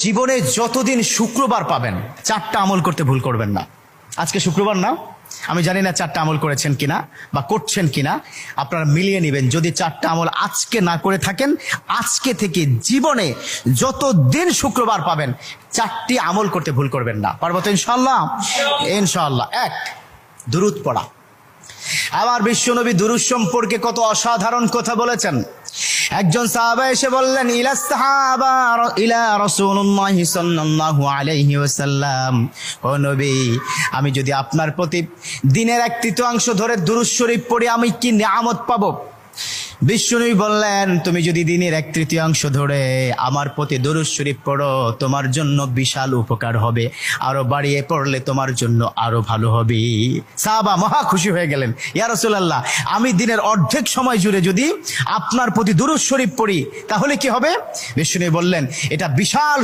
জীবনে যতদিন শুক্রবার পাবেন 4টা আমল করতে ভুল করবেন না। আজকে শুক্রবার না, আমি জানি না 4টা আমল করেছেন কিনা বা করছেন কিনা, আপনারা মিলিয়ে নেবেন। যদি 4টা আমল আজকে না করে থাকেন, আজকে থেকে জীবনে যতদিন শুক্রবার পাবেন 4টি আমল করতে ভুল করবেন না। পারবো তো ইনশাআল্লাহ? ইনশাআল্লাহ। 1, দুরূদ পড়া। আবার বিশ্বনবী দুরূদ সম্পর্কে কত অসাধারণ কথা বলেছেন। একজন সাহাবা এসে বললেন, ইলা রাসূলুল্লাহ সাল্লাল্লাহু আলাইহি ওয়াসাল্লাম, ও নবী, আমি যদি আপনার প্রতি দিনের 1/3 ধরে দুরূদ শরীফ পড়ি আমি কি নিয়ামত পাবো? বিশ্বনবী বললেন, তুমি যদি দিনের 1/3 ধরে আমার প্রতি দুরূদ শরীফ পড়ো তোমার জন্য বিশাল উপকার হবে, আরো বাড়িয়ে পড়লে তোমার জন্য আরো ভালো হবে। সাহাবা মহা খুশি হয়ে গেলেন, ইয়া রাসূলুল্লাহ, আমি দিনের অর্ধেক সময় জুড়ে যদি আপনার প্রতি দুরূদ শরীফ পড়ি তাহলে কি হবে? বিশ্বনবী বললেন, এটা বিশাল